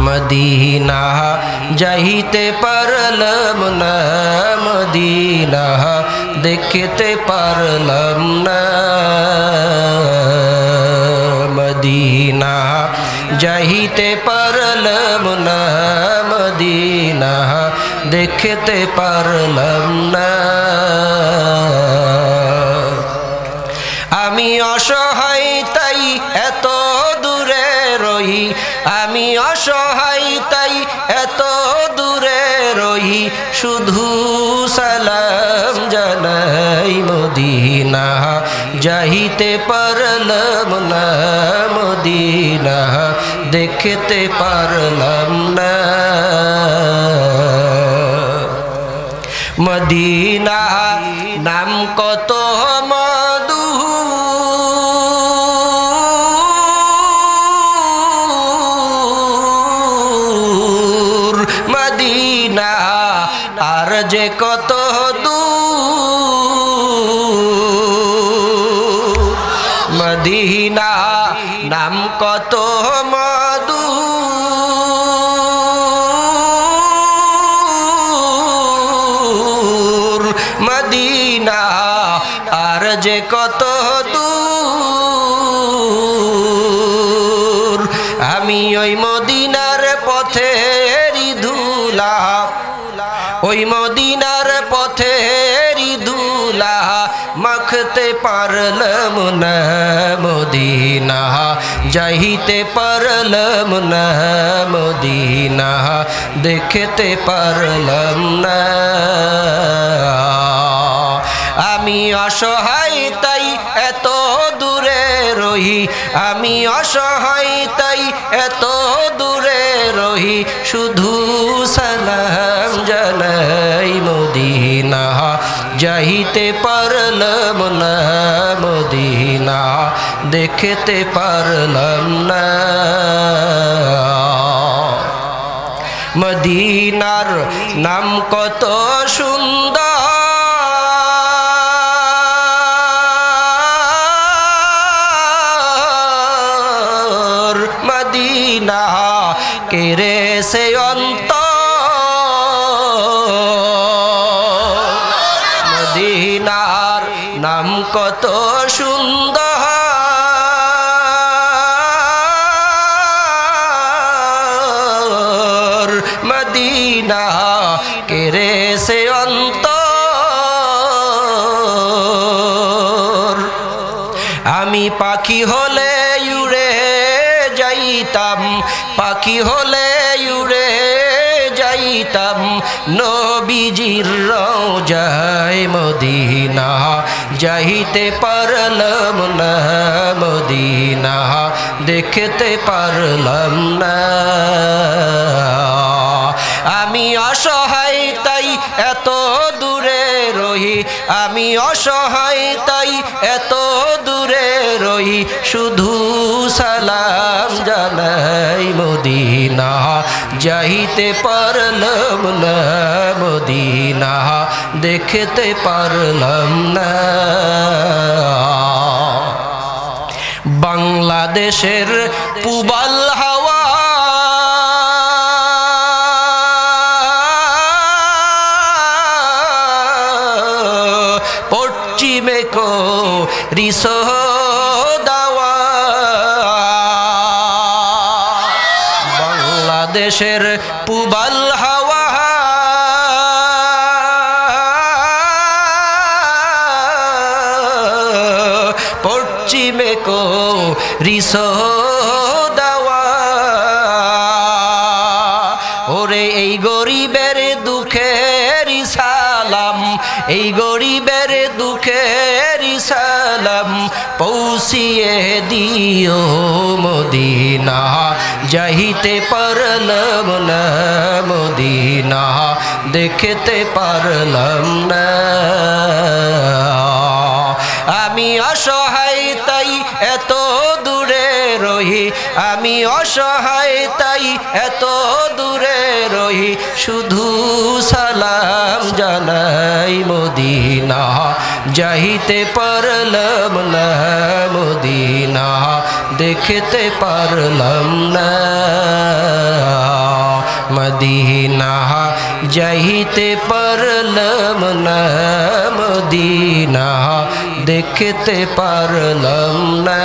Medina যাইতে পারলাম না মদিনা দেখতে পারলাম না মদিনা যাইতে পারলাম না মদিনা দেখতে পারলাম না আমি অসহায় তাই এত দূরে রহি আমি অসহায় তাই এত দূরে রহি শুধু সালাম জানাই মদিনা যাইতে পারলাম না মদিনা দেখতে পারলাম না মদিনা নাম কত মধু মদিনা আর যে কত দূর মদিনা নাম কত মধু মদিনা আর যে কত দূর আমি ওই মদিনার পথেরই ধুলা ওই মদিনার পথেরই ধুলা মাখতে পারলাম না মদিনা যাইতে পারলাম না মদিনা দেখতে পারলাম না আমি অসহায় তাই এত দূরে রহি আমি অসহায় তাই এত দূরে রহি শুধু সালাম জানাই মদিনা যাইতে পারলাম না মদিনা দেখতে পারলাম না মদিনার নাম কত সুন্দর মদিনা কেরে সে মদিনার নাম কত সুন্দর মদিনা কেরে সে অন্তর আমি পাখি হলে উড়ে যাইতাম পাখি হলে উড়ে যাইতাম নবীজির রওজায় মদিনা যাইতে পারলাম না মদিনা দেখতে পারলাম না আমি অসহায় তাই এত দূরে রহি আমি অসহায় তাই এত দূরে রহি শুধু সালাম জানাই মদিনা যাইতে পারলাম না মদিনা দেখতে পারলাম না বাংলাদেশের পূবাল হাওয়া পশ্চিমে কো রিসো দাওয়া বাংলাদেশের পূবাল হাওয়া পশ্চিমে কো রিসো দাওয়া ওরে এই গরিবের দুঃখের সালাম এই গরিবের দুঃখের সালাম পৌঁছিয়ে দিও মদিনা যাইতে পারলাম না মদিনা দেখতে পারলাম না আমি অসহায় তাই এত দূরে রহি আমি অসহায় তাই এত দূরে রহি শুধু সালাম জানাই মদিনা যাইতে পারলাম না মদিনা দেখতে পারলাম না মদিনা যাইতে পারলাম না, মদিনা দেখতে পারলাম না।